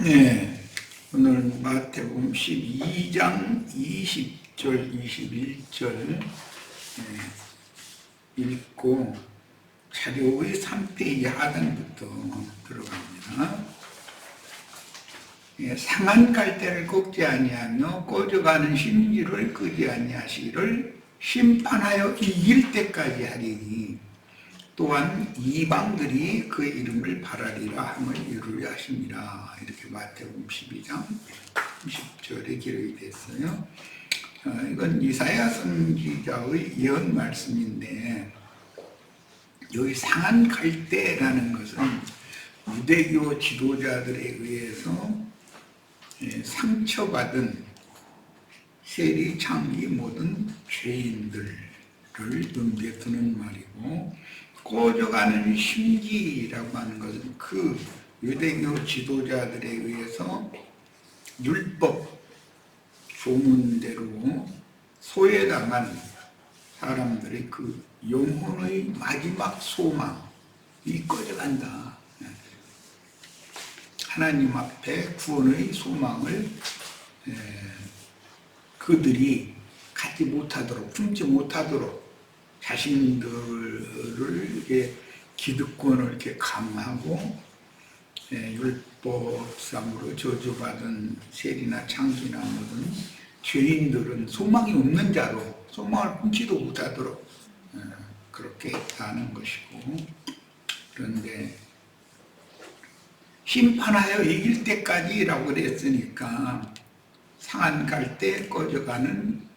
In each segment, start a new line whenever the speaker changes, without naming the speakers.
네, 오늘 마태복음 12장 20절, 21절 읽고 자료의 3페이지 하단부터 들어갑니다. 상한 갈대를 꺾지 아니하며 꺼져가는 심지를 끄지 아니하시기를 심판하여 이길 때까지 하리니 또한 이방들이 그의 이름을 바라리라 함을 이루려 하십니다. 이렇게 마태복음 12장 30절에 기록이 됐어요. 이건 이사야 선지자의 예언 말씀인데, 여기 상한 갈대라는 것은 유대교 지도자들에 의해서 상처받은 세리, 창기 모든 죄인들을 염두에 두는 말이고, 꺼져가는 심지라고 하는 것은 그 유대교 지도자들에 의해서 율법 소문대로 소외당한 사람들의 그 영혼의 마지막 소망이 꺼져간다. 하나님 앞에 구원의 소망을 그들이 갖지 못하도록, 품지 못하도록 자신들을 이렇게 기득권을 이렇게 강하고 율법상으로 저주받은 세리나 창기나 모든 죄인들은 소망이 없는 자로 소망을 품지도 못하도록 그렇게 하는 것이고, 그런데 심판하여 이길 때까지라고 그랬으니까 상한 갈대 꺼져가는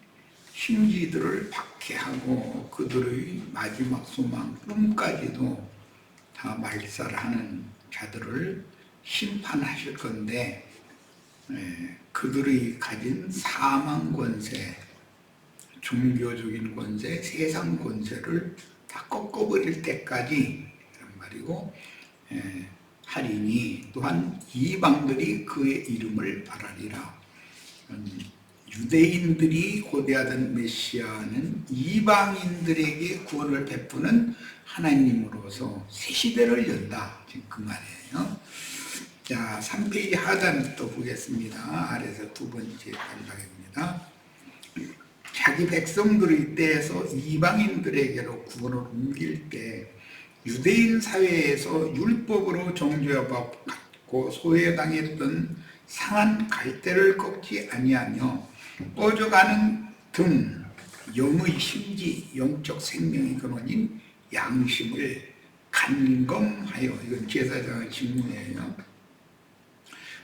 심지들을 박해하고 그들의 마지막 소망 꿈까지도 다 말살하는 자들을 심판하실 건데, 그들이 가진 사망 권세, 종교적인 권세, 세상 권세를 다 꺾어버릴 때까지 이런 말이고, 하리니 또한 이방들이 그의 이름을 바라리라. 유대인들이 고대하던 메시아는 이방인들에게 구원을 베푸는 하나님으로서 새 시대를 연다, 지금 그 말이에요. 자, 3페이지 하단부터 보겠습니다. 아래서 두 번째 단락입니다. 자기 백성들의 때에서 이방인들에게로 구원을 옮길 때 유대인 사회에서 율법으로 정죄받고 소외당했던 상한 갈대를 꺾지 아니하며 꺼져가는 등 영의 심지, 영적 생명의 근원인 양심을 간검하여, 이건 제사장의 직무예요.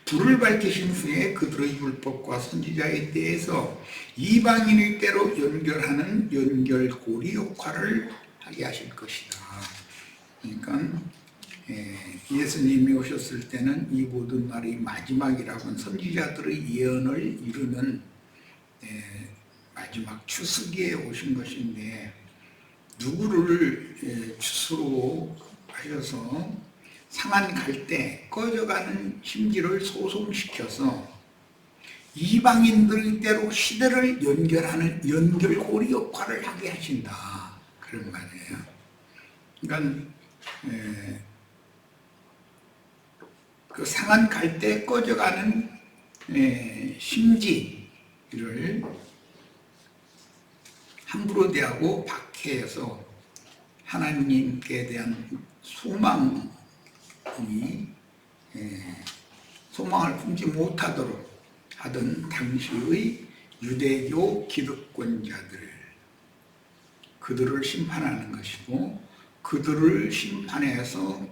불을 밝히신 후에 그들의 율법과 선지자에 대해서 이방인의 때로 연결하는 연결고리 역할을 하게 하실 것이다. 그러니까 예수님이 오셨을 때는 이 모든 말이 마지막이라고 하는 선지자들의 예언을 이루는 마지막 추수기에 오신 것인데, 누구를 추수로 하셔서 상한 갈대, 꺼져가는 심지를 소송시켜서 이방인들 때로 시대를 연결하는 연결고리 역할을 하게 하신다, 그런 말이에요. 그러니까 그 상한 갈대 꺼져가는 심지를 함부로 대하고 박해해서 하나님께 대한 소망을 품지 못하도록 하던 당시의 유대교 기득권자들, 그들을 심판하는 것이고, 그들을 심판해서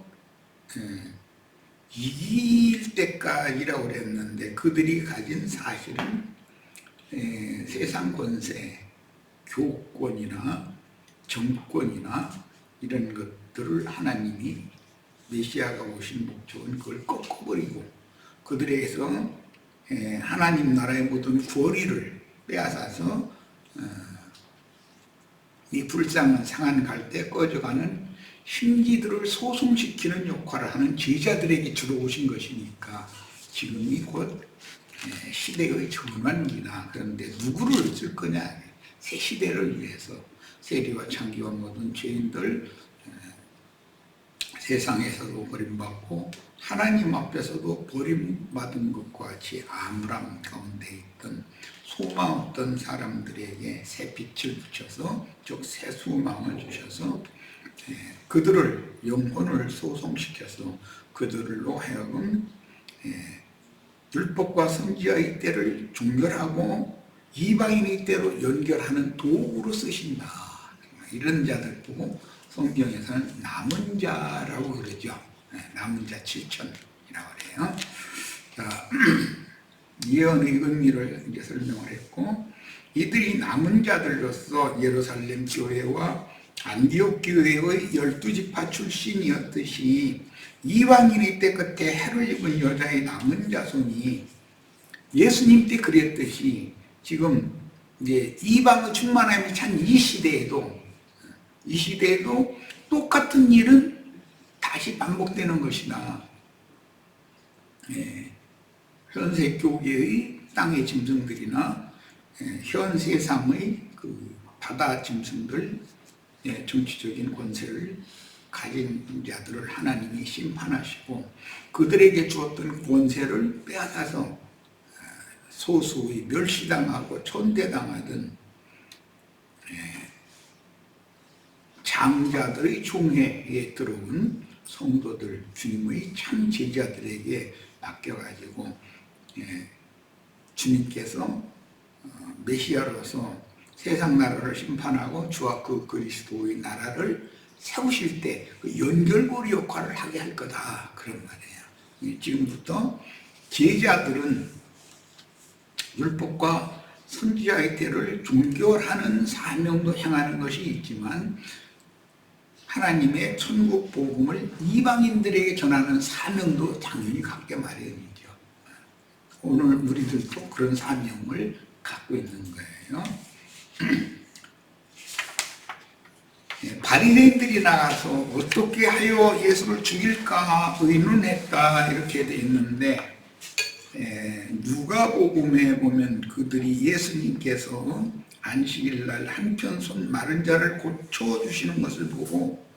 이길 때까지라고 그랬는데, 그들이 가진 사실은 세상 권세, 교권이나 정권이나 이런 것들을 하나님이 메시아가 오신 목적은 그걸 꺾어버리고 그들에게서 하나님 나라의 모든 권위를 빼앗아서 이 불쌍한 상한 갈대 꺼져가는 심지들을 소송시키는 역할을 하는 제자들에게 주로 오신 것이니까 지금이 곧 시대의 전환기다. 그런데 누구를 쓸 거냐? 새 시대를 위해서 세리와 창기와 모든 죄인들 세상에서도 버림받고 하나님 앞에서도 버림받은 것과 같이 암울함 가운데 있던 소망 없던 사람들에게 새 빛을 붙여서 즉 새 소망을 주셔서 그들을 영혼을 소송시켜서 그들로 하여금 율법과 선지자의 때를 종결하고 이방인의 때로 연결하는 도구로 쓰신다. 이런 자들 보고 성경에서는 남은 자라고 그러죠. 남은 자 7천이라고 그래요. 자, 예언의 의미를 이제 설명을 했고, 이들이 남은 자들로서 예루살렘 교회와 안디옥 교회의 12지파 출신이었듯이 이방인의 때 끝에 해를 입은 여자의 남은 자손이 예수님 때 그랬듯이 지금 이제 이방의 충만함이 찬 이 시대에도 똑같은 일은 다시 반복되는 것이다. 현세 교계의 땅의 짐승들이나 현 세상의 그 바다 짐승들, 정치적인 권세를 가진 자들을 하나님이 심판하시고 그들에게 주었던 권세를 빼앗아서 소수의 멸시당하고 천대당하던 장자들의 종회에 들어온 성도들, 주님의 참 제자들에게 맡겨가지고 주님께서 메시아로서 세상 나라를 심판하고 주와 그 그리스도의 나라를 세우실 때 그 연결고리 역할을 하게 할 거다, 그런 말이에요. 지금부터 제자들은 율법과 선지자의 때를 종결하는 사명도 행하는 것이 있지만 하나님의 천국 복음을 이방인들에게 전하는 사명도 당연히 갖게 마련이죠. 오늘 우리들도 그런 사명을 갖고 있는 거예요. 바리새인들이 나가서 어떻게 하여 예수를 죽일까 의논했다 이렇게 돼 있는데, 누가복음에 보면 그들이 예수님께서 안식일날 한편 손 마른 자를 고쳐주시는 것을 보고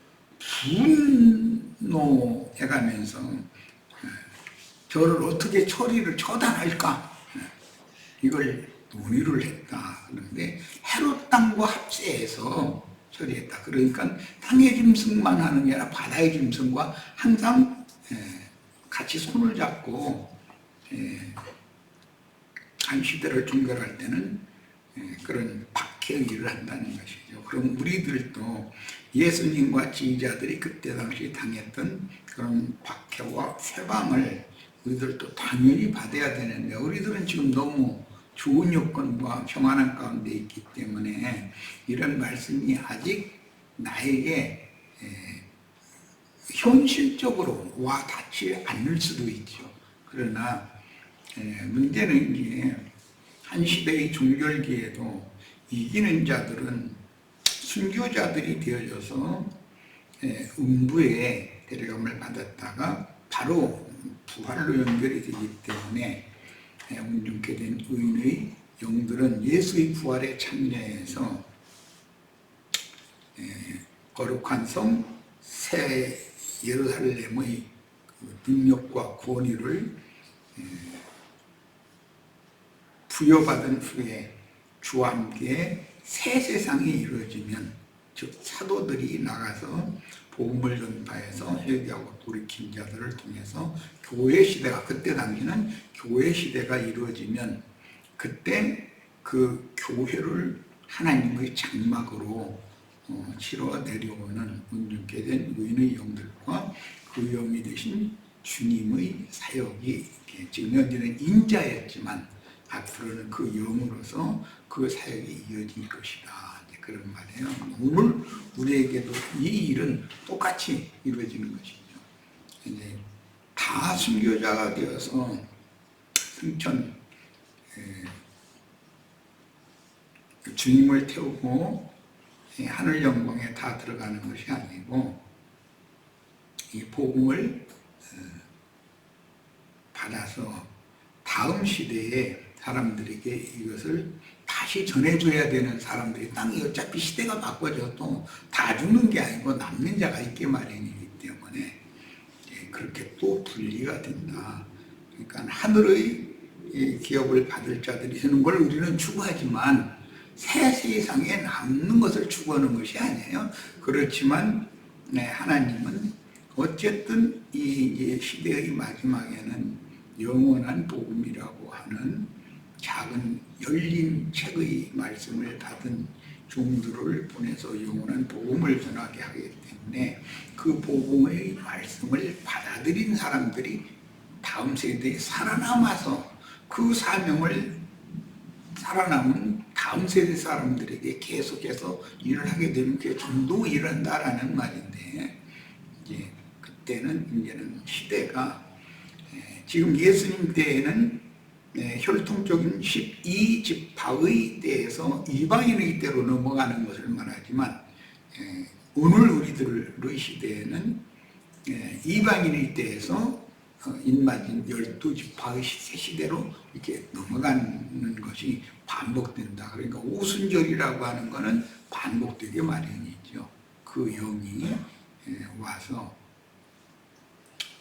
분노해가면서 저를 어떻게 처단할까 이걸 논의를 했다. 그런데 헤롯 땅과 합세해서 처리했다. 그러니까 땅의 짐승만 하는 게 아니라 바다의 짐승과 항상 같이 손을 잡고 한 시대를 종결할 때는 그런 박해의를 한다는 것이죠. 그럼 우리들도 예수님과 지휘자들이 그때 당시 당했던 그런 박해와 회방을 우리들도 당연히 받아야 되는데, 우리들은 지금 너무 좋은 여건과 평안한 가운데 있기 때문에 이런 말씀이 아직 나에게 현실적으로 와 닿지 않을 수도 있죠. 그러나 문제는 이제 한 시대의 종결기에도 이기는 자들은 순교자들이 되어져서 음부에 데려감을 받았다가 바로 부활로 연결이 되기 때문에 운 좋게 된 의인의 영들은 예수의 부활에 참여해서 거룩한 성 새 예루살렘의 능력과 권위를 부여받은 후에 주와 함께 새 세상이 이루어지면, 즉 사도들이 나가서 복음을 전파해서 회개하고 돌이킨 자들을 통해서 교회 시대가, 그때 당시는 교회 시대가 이루어지면 그때 그 교회를 하나님의 장막으로 치러 내려오는 온전케 된 의인의 영들과 그 영이 되신 주님의 사역이, 지금 현재는 인자였지만 앞으로는 그 영으로서 그 사역이 이어질 것이다, 그런 말이에요. 오늘 우리에게도 이 일은 똑같이 이루어지는 것이죠. 이제 다 순교자가 되어서 승천 주님을 태우고 하늘 영광에 다 들어가는 것이 아니고, 이 복음을 받아서 다음 시대에 사람들에게 이것을 다시 전해줘야 되는 사람들이, 땅이 어차피 시대가 바꿔져도 다 죽는 게 아니고 남는 자가 있게 마련이기 때문에 그렇게 또 분리가 된다. 그러니까 하늘의 기업을 받을 자들이 되는 걸 우리는 추구하지만 새 세상에 남는 것을 추구하는 것이 아니에요. 그렇지만 하나님은 어쨌든 이 시대의 마지막에는 영원한 복음이라고 하는 작은 열린 책의 말씀을 받은 종들을 보내서 영원한 복음을 전하게 하기 때문에 그 복음의 말씀을 받아들인 사람들이 다음 세대에 살아남아서 그 사명을 살아남은 다음 세대 사람들에게 계속해서 일을 하게 되면 그게 전도 일한다라는 말인데, 이제 그때는 시대가 지금 예수님 때에는 혈통적인 12지파의 때에서 이방인의 때로 넘어가는 것을 말하지만, 오늘 우리들의 시대에는 이방인의 때에서 인마진 12지파의 시대로 이렇게 넘어가는 것이 반복된다. 그러니까 오순절이라고 하는 것은 반복되게 마련이죠. 그 영이 와서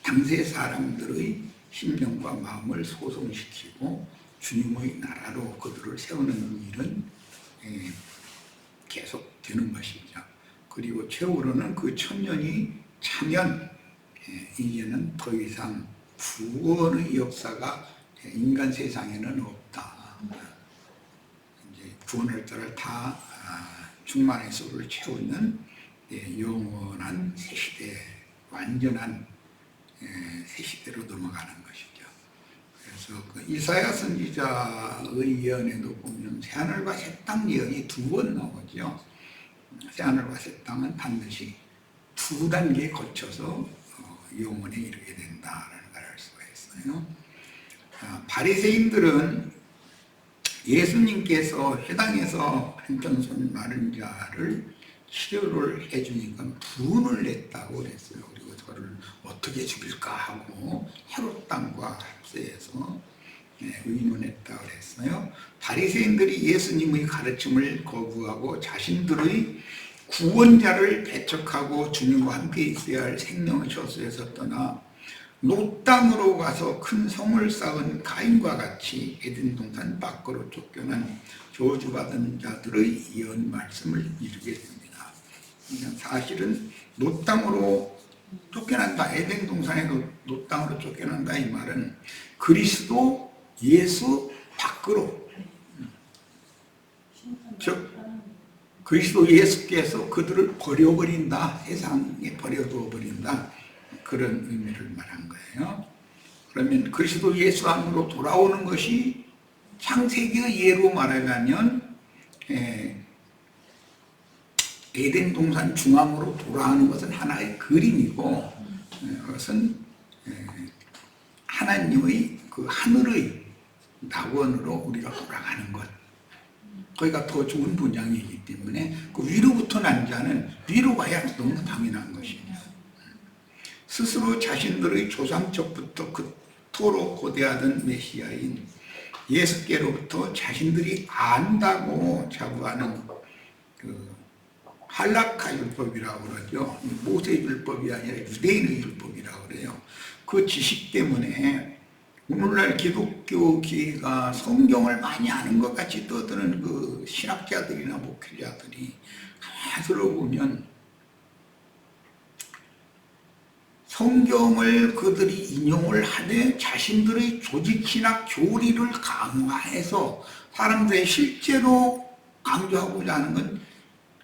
당세 사람들의 심령과 마음을 소송시키고 주님의 나라로 그들을 세우는 일은 계속 되는 것이죠. 그리고 최후로는 그 천년이 차면 이제는 더 이상 구원의 역사가 인간 세상에는 없다. 이제 구원할 자를 다 충만의 소를 채우는 영원한 새 시대, 완전한 새 시대로 넘어가는 것이죠. 그래서 그 이사야 선지자의 예언에도 보면 새하늘과 새 땅 예언이 두 번 나오죠. 새하늘과 새 땅은 반드시 두 단계에 거쳐서 영원에 이르게 된다라는 걸 알 수가 있어요. 바리새인들은 예수님께서 회당에서 한편손 마른 자를 치료를 해주니까 분을 냈다고 그랬어요. 그리고 저를 어떻게 죽일까 하고 헤롯 땅과 합세해서 의논했다고 그랬어요. 바리새인들이 예수님의 가르침을 거부하고 자신들의 구원자를 배척하고 주님과 함께 있어야 할 생명의 저수에서 떠나 롯 땅으로 가서 큰 성을 쌓은 가인과 같이 에덴 동산 밖으로 쫓겨난 저주받은 자들의 예언 말씀을 이루게 됩니다. 사실은 롯 땅으로 쫓겨난다, 에덴 동산에 롯 땅으로 쫓겨난다, 이 말은 그리스도 예수 밖으로, 즉 그리스도 예수께서 그들을 버려버린다, 세상에 버려두어 버린다, 그런 의미를 말한 거예요. 그러면 그리스도 예수 안으로 돌아오는 것이 창세기의 예로 말하자면 에덴 동산 중앙으로 돌아가는 것은 하나의 그림이고, 그것은 하나님의 그 하늘의 낙원으로 우리가 돌아가는 것, 거기가 더 좋은 분양이기 때문에 그 위로부터 난 자는 위로 가야 너무 당연한 것입니다. 스스로 자신들의 조상적부터 그토록 고대하던 메시아인 예수께로부터 자신들이 안다고 자부하는 그 할라카 율법이라고 그러죠. 모세 율법이 아니라 유대인의 율법이라고 그래요. 그 지식 때문에 오늘날 기독교계가 성경을 많이 아는 것 같이 떠드는 그 신학자들이나 목회자들이 가만히 들어보면 성경을 그들이 인용을 하되 자신들의 조직신학 교리를 강화해서 사람들의 실제로 강조하고자 하는 건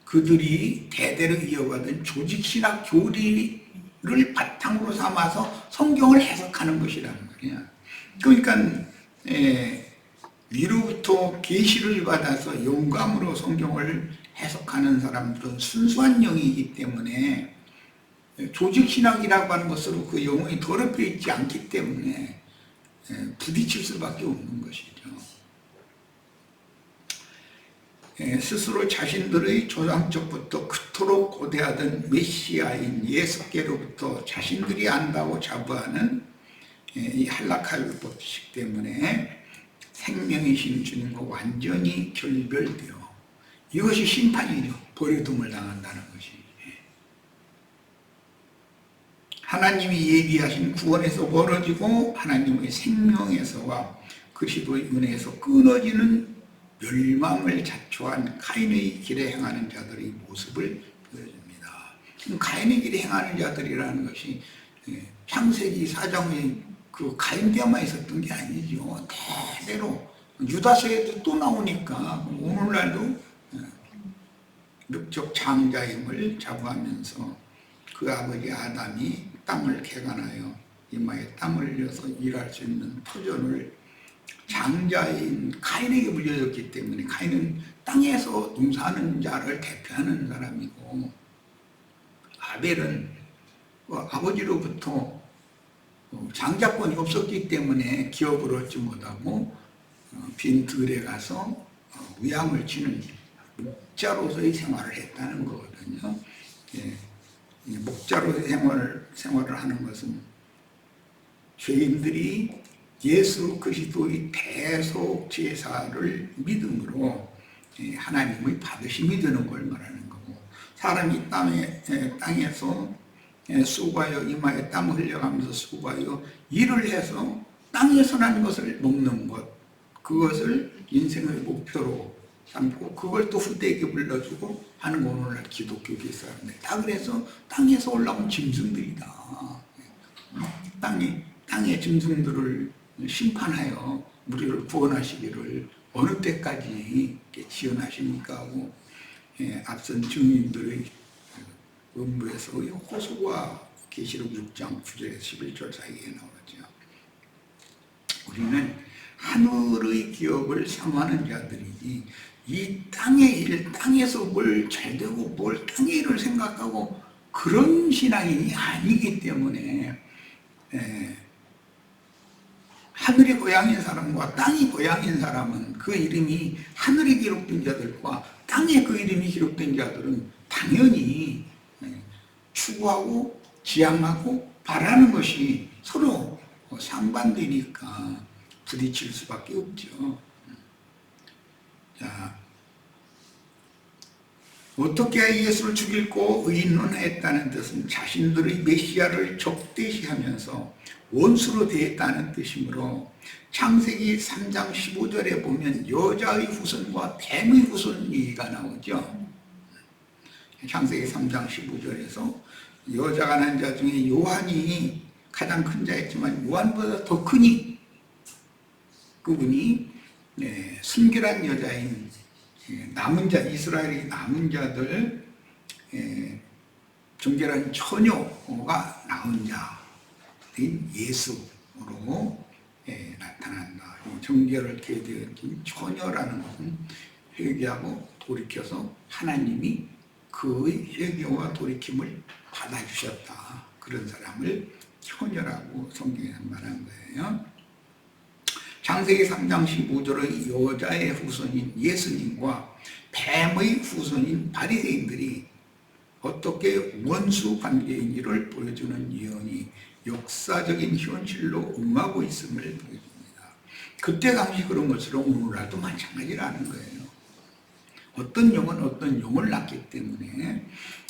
그들이 대대로 이어가던 조직신학 교리를 바탕으로 삼아서 성경을 해석하는 것이라는 거예요. 그러니까 위로부터 계시를 받아서 영감으로 성경을 해석하는 사람들은 순수한 영이기 때문에 조직신학이라고 하는 것으로 그 영혼이 더럽혀 있지 않기 때문에 부딪힐 수밖에 없는 것이죠. 스스로 자신들의 조상적부터 그토록 고대하던 메시아인 예수께로부터 자신들이 안다고 자부하는 이 할라카 율법 지식 때문에 생명이신 주님과 완전히 결별되어, 이것이 심판이죠. 버려둠을 당한다는 것이. 하나님이 예비하신 구원에서 멀어지고 하나님의 생명에서와 그리스도의 은혜에서 끊어지는 멸망을 자초한 가인의 길에 행하는 자들의 모습을 보여줍니다. 가인의 길에 행하는 자들이라는 것이 창세기 4장의 그 가인 때만 있었던 게 아니죠. 대대로 유다서에도 또 나오니까 오늘날도 늑적 장자임을 자부하면서 그 아버지 아담이 땅을 개간하여 이마에 땀을 흘려서 일할 수 있는 터전을 장자인 가인에게 물려줬기 때문에 가인은 땅에서 농사하는 자를 대표하는 사람이고, 아벨은 아버지로부터 장자권이 없었기 때문에 기업을 얻지 못하고 빈 들에 가서 무양을 치는 목자로서의 생활을 했다는 거거든요. 목자로 생활을 하는 것은 죄인들이 예수 그리스도의 대속 제사를 믿음으로 하나님의 받으심이 되는 걸 말하는 거고, 사람이 땅에서 수고하여 이마에 땀을 흘려가면서 수고하여 일을 해서 땅에서 난 것을 먹는 것, 그것을 인생의 목표로 삼고 그걸 또 후대에게 물려주고 하는 거 오늘날 기독교계 사람들 다 그래서 땅에서 올라온 짐승들이다. 땅의 짐승들을 심판하여 우리를 구원하시기를 어느 때까지 지원하십니까 하고 앞선 증인들의 음부에서 호소가 계시록 6장 9절에서 11절 사이에 나오죠. 우리는 하늘의 기업을 사모하는 자들이지 이 땅의 일, 땅에서 뭘 잘되고 뭘 땅의 일을 생각하고 그런 신앙인이 아니기 때문에 하늘이 고향인 사람과 땅이 고향인 사람은 그 이름이 하늘에 기록된 자들과 땅에 그 이름이 기록된 자들은 당연히 추구하고 지향하고 바라는 것이 서로 상반되니까 부딪힐 수밖에 없죠. 자, 어떻게 예수를 죽이고 의인론했다는 뜻은 자신들의 메시아를 적대시하면서 원수로 대했다는 뜻이므로 창세기 3장 15절에 보면 여자의 후손과 뱀의 후손 얘기가 나오죠. 창세기 3장 15절에서 여자가 난 자 중에 요한이 가장 큰 자였지만 요한보다 더 크니 그분이 순결한 여자인 남은 자, 이스라엘의 남은 자들 정결한 처녀가 낳은 자인 예수로 나타난다. 정결을 계대한 처녀라는 것은 회개하고 돌이켜서 하나님이 그의 회개와 돌이킴을 받아주셨다. 그런 사람을 처녀라고 성경에서 말한 거예요. 창세기 3장 15절의 여자의 후손인 예수님과 뱀의 후손인 바리새인들이 어떻게 원수 관계인지를 보여주는 예언이 역사적인 현실로 응하고 있음을 보여줍니다. 그때 당시 그런 것처럼 오늘날도 마찬가지라는 거예요. 어떤 영은 어떤 영을 낳기 때문에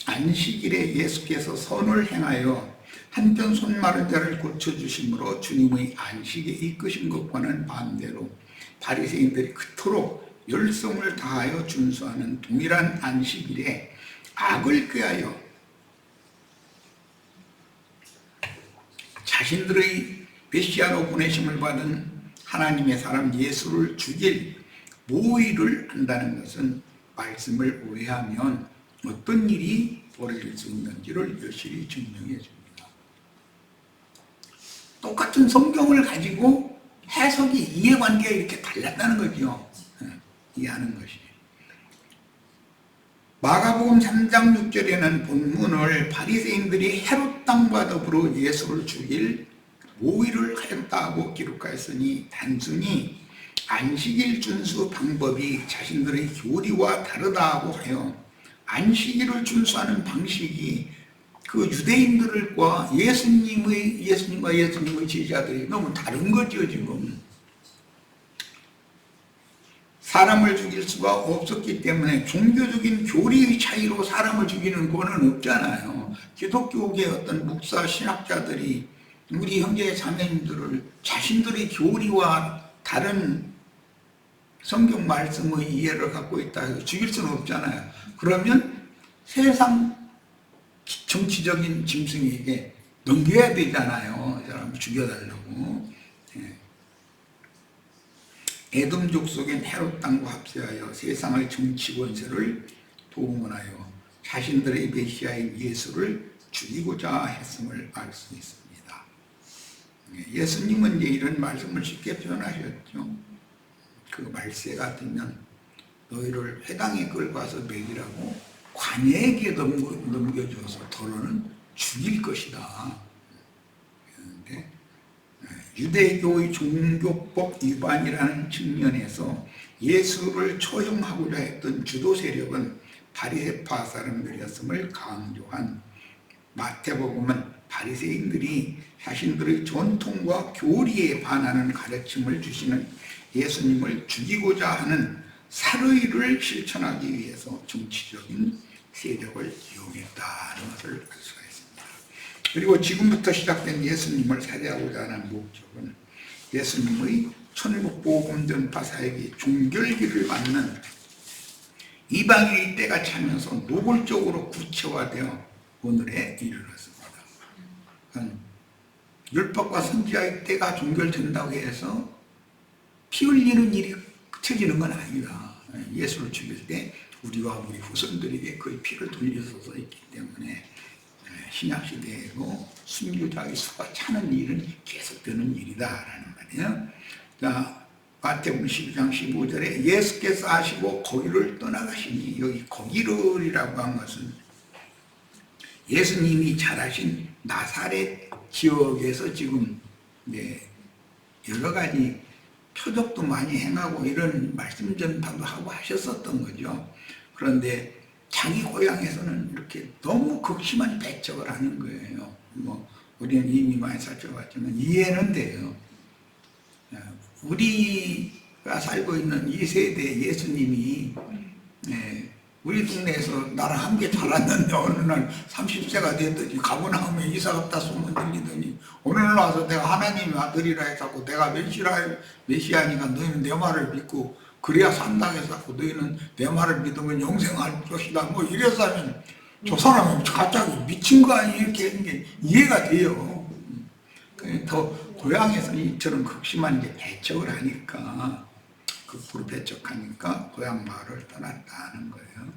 안식일에 예수께서 선을 행하여 한편 손 마른 자를 고쳐주심으로 주님의 안식에 이끄신 것과는 반대로 바리새인들이 그토록 열성을 다하여 준수하는 동일한 안식일에 악을 꾀하여 자신들의 메시아로 보내심을 받은 하나님의 사람 예수를 죽일 모의를 한다는 것은 말씀을 오해하면 어떤 일이 벌어질 수 있는지를 여실히 증명해 줍니다. 똑같은 성경을 가지고 해석이 이해관계가 이렇게 달랐다는 거죠. 이해하는 것이. 마가복음 3장 6절에는 본문을 바리새인들이 헤롯 땅과 더불어 예수를 죽일 모의를 하였다고 기록하였으니 단순히 안식일 준수 방법이 자신들의 교리와 다르다고 하여 안식일을 준수하는 방식이 그 유대인들과 예수님의 제자들이 너무 다른 거죠. 지금 사람을 죽일 수가 없었기 때문에 종교적인 교리의 차이로 사람을 죽이는 권은 없잖아요. 기독교계 어떤 목사 신학자들이 우리 형제 자매님들을 자신들의 교리와 다른 성경 말씀의 이해를 갖고 있다 해서 죽일 수는 없잖아요. 그러면 세상 정치적인 짐승에게 넘겨야 되잖아요. 이 사람을 죽여달라고. 에돔족 속인 헤롯 땅과 합세하여 세상의 정치 권세를 동원하여 자신들의 메시아인 예수를 죽이고자 했음을 알 수 있습니다. 예수님은 이제 이런 말씀을 쉽게 표현하셨죠. 그 말세 같으면 너희를 회당에 끌고 와서 먹이라고 관예에게 넘겨줘서 더러는 죽일 것이다. 그런데 유대교의 종교법 위반이라는 측면에서 예수를 처형하고자 했던 주도 세력은 바리새파 사람들이었음을 강조한 마태복음은 바리새인들이 자신들의 전통과 교리에 반하는 가르침을 주시는 예수님을 죽이고자 하는 살의를 실천하기 위해서 정치적인 세력을 이용했다는 것을 알 수가 있습니다. 그리고 지금부터 시작된 예수님을 살해하고자 하는 목적은 예수님의 천국 복음 전파 사역이 종결기를 맞는 이방인의 때가 차면서 노골적으로 구체화되어 오늘에 이르렀습니다. 율법과 선지자의 때가 종결된다고 해서 피 흘리는 일이 그쳐지는 건 아니다. 예수를 죽일 때 우리와 우리 후손들에게 그의 피를 돌려서 있기 때문에 신약시대에도 순교자의 수가 차는 일은 계속되는 일이다라는 말이에요. 자, 마태복음 12장 15절에 예수께서 하시고 거기를 떠나가시니, 여기 거기를이라고 한 것은 예수님이 자라신 나사렛 지역에서 지금 여러 가지 표적도 많이 행하고 이런 말씀 전파도 하고 하셨었던 거죠. 그런데 자기 고향에서는 이렇게 너무 극심한 배척을 하는 거예요. 우리는 이미 많이 살펴봤지만 이해는 돼요. 우리가 살고 있는 이 세대 예수님이 우리 동네에서 나랑 함께 자랐는데 어느 날 30세가 됐더니 가버나움에 이사 갔다 소문 들리더니 어느 날 와서 내가 하나님의 아들이라 해서 내가 메시아니까 너희는 내 말을 믿고 그래야 산다 해서 너희는 내 말을 믿으면 영생할 것이다 뭐 이래서 하면 저 사람이 갑자기 미친 거 아니에요? 이렇게 하는 게 이해가 돼요. 더 고향에서 이처럼 극심한 이제 배척을 하니까 극부로 배척하니까 고향 마을을 떠났다는 거예요.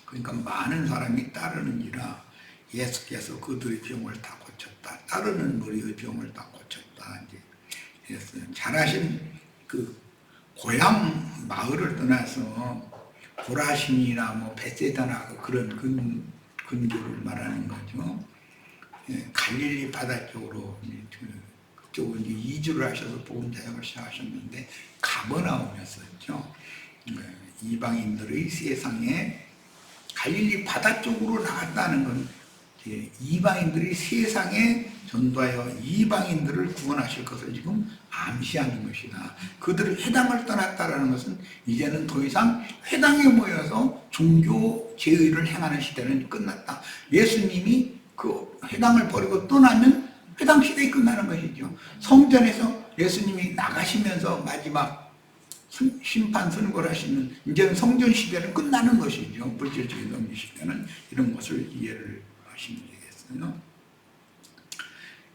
그러니까 많은 사람이 따르는지라 예수께서 그들의 병을 다 고쳤다. 따르는 무리의 병을 다 고쳤다. 이제 예수 잘하신 그 고향 마을을 떠나서 고라신이나 뭐 베세다나 그런 근교를 말하는 거죠. 갈릴리 바다 쪽으로 그쪽으로 이제 이주를 하셔서 복음 사역을 시작하셨는데 가버나움이었었죠. 이방인들의 세상에 갈릴리 바다 쪽으로 나갔다는 건 이방인들이 세상에 전도하여 이방인들을 구원하실 것을 지금 암시하는 것이다. 그들을 회당을 떠났다는 것은 이제는 더 이상 회당에 모여서 종교 제의를 행하는 시대는 끝났다. 예수님이 그 회당을 버리고 떠나면 회당 시대가 끝나는 것이죠. 성전에서 예수님이 나가시면서 마지막 심판 선고를 하시는 이제는 성전 시대는 끝나는 것이죠. 물질적인 정리 시대는 이런 것을 이해를 하시면 되겠어요.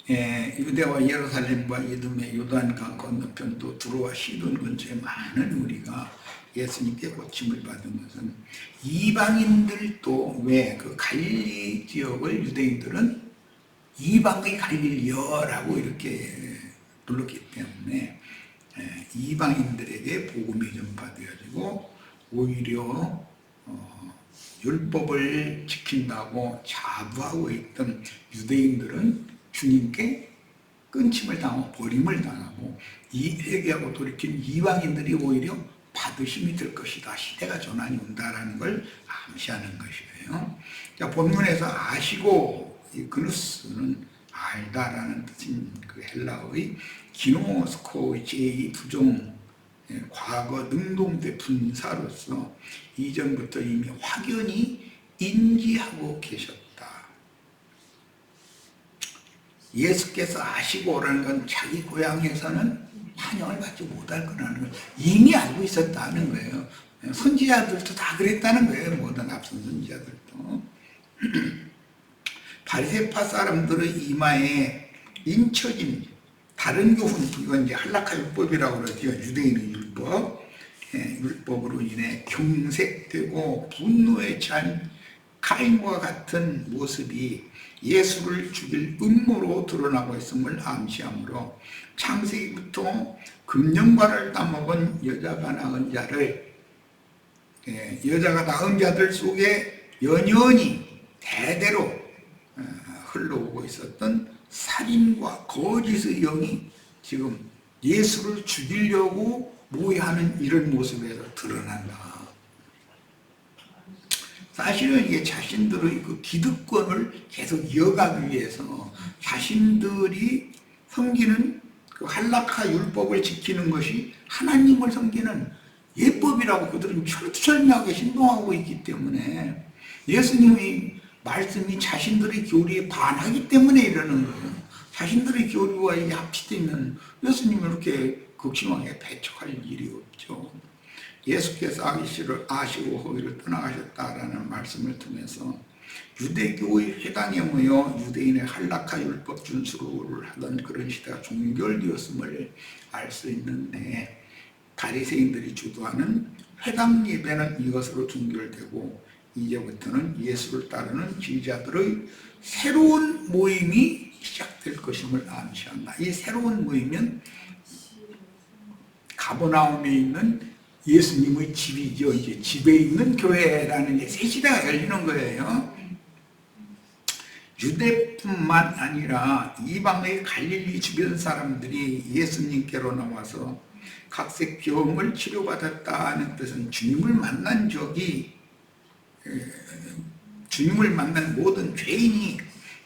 유대와 예루살렘과 이듬의 요단강 건너편 또 두로와 시돈 근처에 많은 우리가 예수님께 고침을 받은 것은 이방인들도 왜 그 갈릴리 지역을 유대인들은 이방의 갈릴리여라고 이렇게 불렀기 때문에 이방인들에게 복음이 전파되어지고 오히려 율법을 지킨다고 자부하고 있던 유대인들은 주님께 끊임을 당하고 버림을 당하고 이 회개하고 돌이킨 이방인들이 오히려 받으심이 될 것이다. 시대가 전환이 온다라는 걸 암시하는 것이에요. 자, 본문에서 아시고 이 그누스는 알다라는 뜻인 그 헬라어의 기노스코의 제2 부종 과거 능동대 분사로서 이전부터 이미 확연히 인지하고 계셨다. 예수께서 아시고 오라는 건 자기 고향에서는 환영을 받지 못할 거라는 걸 이미 알고 있었다는 거예요. 선지자들도 다 그랬다는 거예요. 모든 앞선 선지자들도. 바리새파 사람들의 이마에 인쳐진 다른 교훈, 이건 이제 할라카 율법이라고 그러죠. 유대인의 율법. 율법으로 인해 경색되고 분노에 찬 카인과 같은 모습이 예수를 죽일 음모로 드러나고 있음을 암시하므로 창세기부터 금령발을 따먹은 여자가 낳은 자를 여자가 낳은 자들 속에 연연히 대대로 흘러오고 있었던 살인과 거짓의 영이 지금 예수를 죽이려고 모의하는 이런 모습에서 드러난다. 사실은 이게 자신들의 그 기득권을 계속 이어가기 위해서 자신들이 섬기는 그 할라카 율법을 지키는 것이 하나님을 섬기는 예법이라고 그들은 철두철미하게 신봉하고 있기 때문에 예수님의 말씀이 자신들의 교리에 반하기 때문에 이러는 거예요. 자신들의 교리와 이게 합치되면 예수님이 이렇게 극심하게 배척할 일이 없죠. 예수께서 아시고 거기를 떠나가셨다라는 말씀을 통해서 유대교의 회당에 모여 유대인의 할라카 율법 준수를 하던 그런 시대가 종결되었음을 알 수 있는데, 바리새인들이 주도하는 회당 예배는 이것으로 종결되고 이제부터는 예수를 따르는 지지자들의 새로운 모임이 시작될 것임을 암시한다. 이 새로운 모임은 가버나움에 있는 예수님의 집이죠. 이제 집에 있는 교회라는 게 새 시대가 열리는 거예요. 유대뿐만 아니라 이방의 갈릴리 주변 사람들이 예수님께로 나와서 각색 병을 치료받았다는 뜻은 주님을 만난 모든 죄인이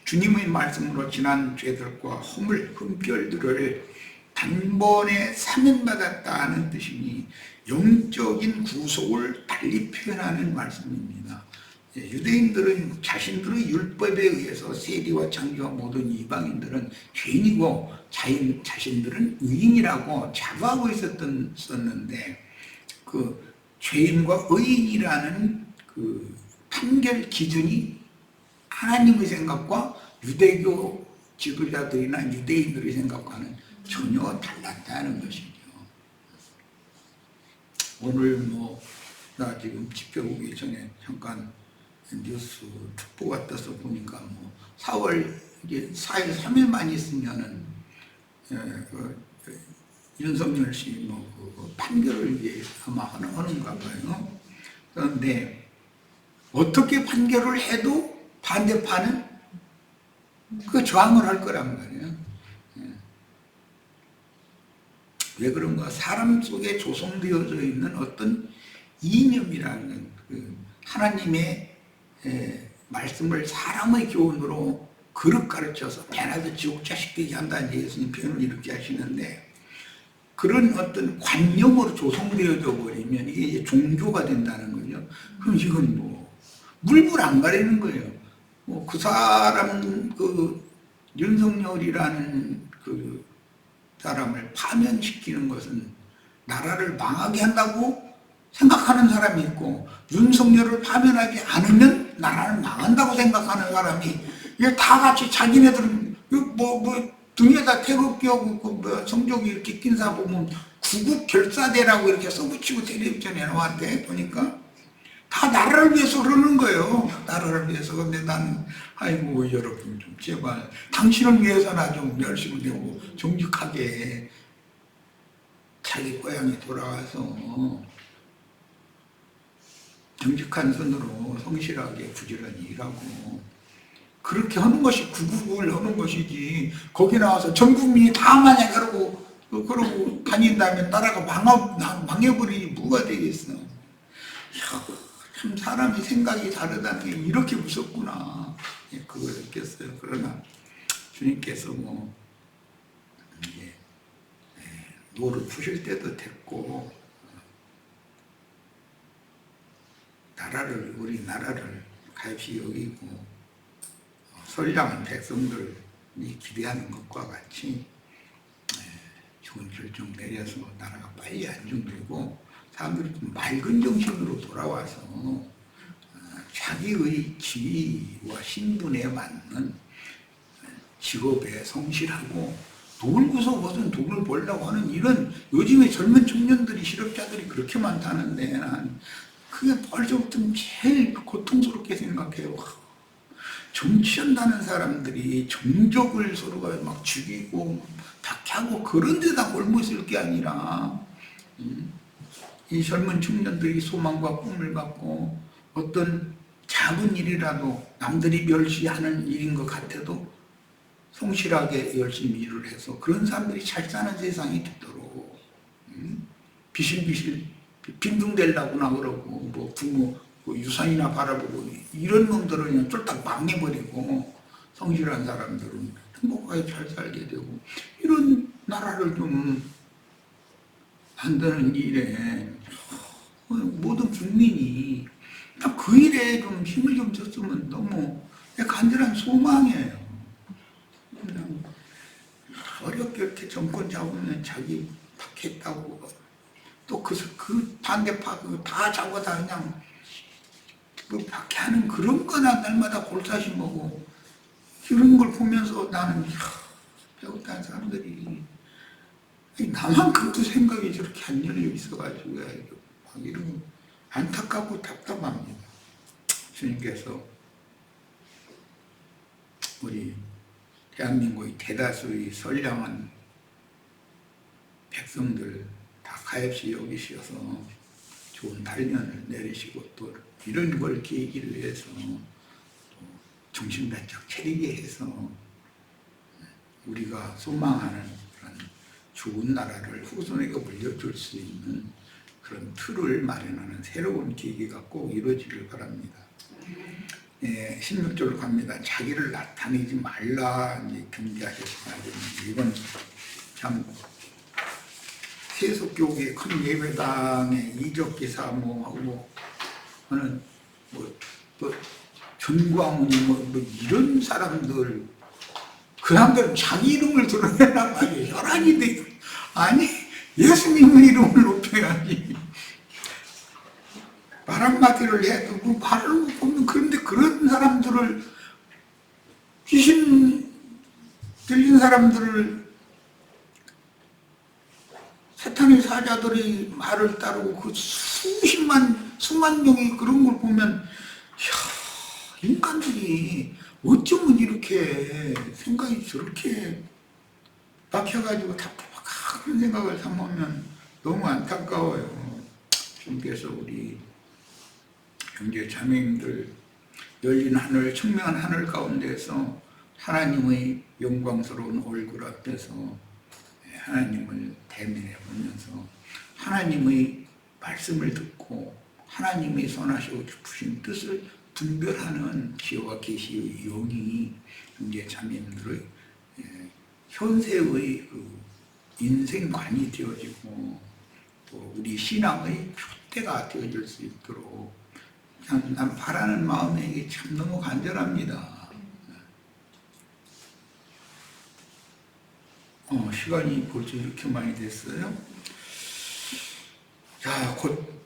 주님의 말씀으로 지난 죄들과 허물, 흠결들을 단번에 사면받았다는 뜻이니 영적인 구속을 달리 표현하는 말씀입니다. 유대인들은 자신들의 율법에 의해서 세리와 창기와 모든 이방인들은 죄인이고 자신들은 의인이라고 자부하고 있었는데, 그 죄인과 의인이라는 그 판결 기준이 하나님의 생각과 유대교 지도자들이나 유대인들의 생각과는 전혀 달랐다는 것이죠. 오늘 나 지금 집회 오기 전에 잠깐 뉴스 특보가 떠서 보니까 4월 이제 4일 3일만 있으면은 윤석열 씨 그 판결을 이제 아마 하는가 봐요. 그런데 어떻게 판결을 해도 반대파는 그 저항을 할 거란 말이에요. 왜 그런가? 사람 속에 조성되어져 있는 어떤 이념이라는 그 하나님의 말씀을 사람의 교훈으로 그릇 가르쳐서 배나서 지옥 자식 되게 한다는 예수님 표현을 이렇게 하시는데, 그런 어떤 관념으로 조성되어져 버리면 이게 이제 종교가 된다는 거죠. 그럼 이건 물불 안 가리는 거예요. 그 사람 윤석열이라는 그 사람을 파면시키는 것은 나라를 망하게 한다고 생각하는 사람이 있고, 윤석열을 파면하지 않으면 나라를 망한다고 생각하는 사람이, 이게 다 같이 자기네들은 등에다 태극기 하고 성적이 이렇게 낀 사 보면 구국결사대라고 이렇게 써붙이고 텔레비전에 나왔대. 보니까 다 나라를 위해서 그러는 거예요. 나라를 위해서. 근데 나는 아이고 여러분 좀 제발 당신을 위해서나 좀 열심히 되고 정직하게 자기 고향에 돌아와서 정직한 손으로 성실하게 부지런히 일하고 그렇게 하는 것이 구국을 하는 것이지, 거기 나와서 전 국민이 다 만약 그러고 다닌다면 나라가 망해버리니 뭐가 되겠어. 참 사람이 생각이 다르다는 게 이렇게 무섭구나. 그걸 느꼈어요. 그러나 주님께서 노를 푸실 때도 됐고, 우리나라를 가엾이 여기고 선량한 백성들이 기대하는 것과 같이 좋은 결정 내려서 나라가 빨리 안정되고 사람들이 좀 맑은 정신으로 돌아와서 자기의 지위와 신분에 맞는 직업에 성실하고 놀고서 무슨 돈을 벌려고 하는 이런 요즘에 젊은 청년들이 실업자들이 그렇게 많다는데 난 그게 벌써부터 제일 고통스럽게 생각해요. 정치한다는 사람들이 정적을 서로가 막 죽이고 박해하고 그런 데다 골무 쓸 게 아니라 이 젊은 청년들이 소망과 꿈을 갖고 어떤 작은 일이라도 남들이 멸시하는 일인 것 같아도 성실하게 열심히 일을 해서 그런 사람들이 잘 사는 세상이 되도록 비실비실 빈둥대려고나 그러고 뭐 부모 뭐 유산이나 바라보고 이런 놈들은 그냥 쫄딱 망해버리고 성실한 사람들은 행복하게 잘 살게 되고 이런 나라를 좀 만드는 일에 모든 국민이 그 일에 좀 힘을 좀 줬으면 너무 간절한 소망이에요. 그냥 어렵게 이렇게 정권 잡으면 자기 박했다고 또 그 반대파 다 잡아다 그냥 그 박해하는 그런 거나 날마다 골사심하고 이런 걸 보면서 나는 배웠다는 사람들이 나만큼도 생각이 저렇게 안 열려 있어가지고 막 이런 안타깝고 답답합니다. 주님께서 우리 대한민국의 대다수의 선량한 백성들 다 가엾이 여기셔서 좋은 단련을 내리시고 또 이런 걸 계기를 해서 정신 바짝 차리게 해서 우리가 소망하는 그런 좋은 나라를 후손에게 물려줄 수 있는 그런 틀을 마련하는 새로운 계기가 꼭 이루어지길 바랍니다. 16절로 갑니다. 자기를 나타내지 말라 이제 경계하셨어야 되는데 이건 참 세속교계 큰 예배당의 이적기사 하고 하는 뭐 전광훈이 뭐 이런 사람들 그 사람들은 자기 이름을 드러내란 말이에요. 혈안이 돼. 아니 예수님의 이름을 높여야지. 말 한마디를 해도 그 말을 못 보면 그런데 그런 사람들을 귀신 들린 사람들을 사탄의 사자들이 말을 따르고 그 수만 명이 그런 걸 보면 인간들이 어쩌면 이렇게 생각이 저렇게 막혀가지고 답답하고 그런 생각을 삼으면 너무 안타까워요. 주님께서 우리 형제 자매님들 열린 하늘 청명한 하늘 가운데서 하나님의 영광스러운 얼굴 앞에서 하나님을 대면해 보면서 하나님의 말씀을 듣고 하나님의 선하시고 깊으신 뜻을 분별하는 지혜와 계시의 영이 형제 자매님들의 현세의 그 인생관이 되어지고 또 우리 신앙의 표대가 되어질 수 있도록 참 난 바라는 마음에 이게 참 너무 간절합니다. 시간이 벌써 이렇게 많이 됐어요. 자, 곧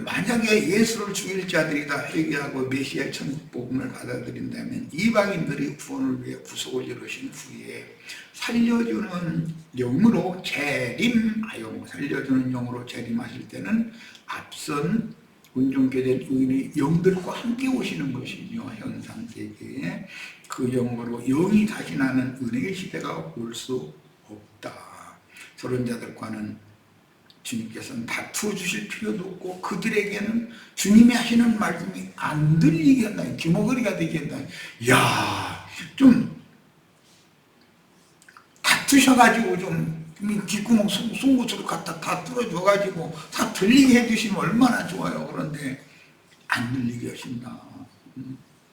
만약에 예수를 죽일 자들이 다 회개하고 메시아의 천국 복음을 받아들인다면 이방인들이 구원을 위해 구속을 이루신 후에 살려주는 영으로 재림하여 살려주는 영으로 재림하실 때는 앞선 온전케 된 의인의 영들과 함께 오시는 것이죠. 현상세계에 그 영으로 영이 다시 나는 은혜의 시대가 올 수 없다. 저런 자들과는 주님께서는 다투어 주실 필요도 없고 그들에게는 주님이 하시는 말씀이 안 들리게 한다. 귀머거리가 되게 한다. 이야, 좀 다투셔가지고 좀 귓구멍 송곳으로 갖다 다 뚫어줘가지고 다 들리게 해주시면 얼마나 좋아요. 그런데 안 들리게 하신다.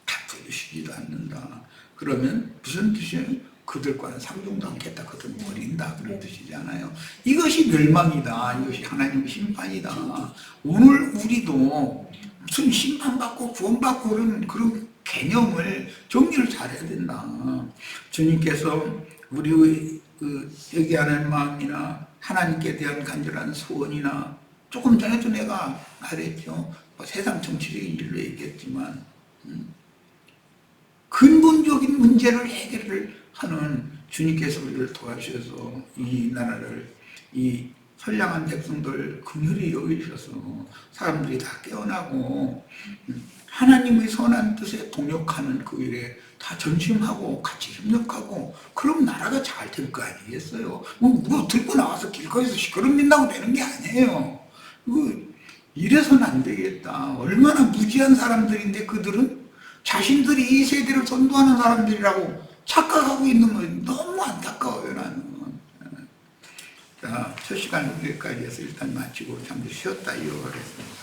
다투어주시지도 않는다. 그러면 무슨 뜻이에요? 그들과는 상종도 않겠다. 그들 버린다. 그런 뜻이잖아요. 이것이 멸망이다. 이것이 하나님의 심판이다. 오늘 우리도 무슨 심판받고 구원받고 그런 개념을 정리를 잘해야 된다. 주님께서 우리의 회개하는 마음이나 하나님께 대한 간절한 소원이나 조금 전에도 내가 말했죠. 뭐 세상 정치적인 일로 얘기했지만 근본적인 문제를 해결을 하는 주님께서 우리를 도와주셔서 이 나라를 이 선량한 백성들 긍휼히 여기셔서 사람들이 다 깨어나고 하나님의 선한 뜻에 동역하는 그 일에 다 전심하고 같이 협력하고 그럼 나라가 잘 될 거 아니겠어요? 뭐 들고 나와서 길거리에서 시끄럽긴다고 되는 게 아니에요. 이래서는 안 되겠다. 얼마나 무지한 사람들인데 그들은 자신들이 이 세대를 선도하는 사람들이라고 착각하고 있는 건 너무 안타까워요. 나는. 자, 첫 시간 여기까지 해서 일단 마치고 잠시 쉬었다 이어가겠습니다.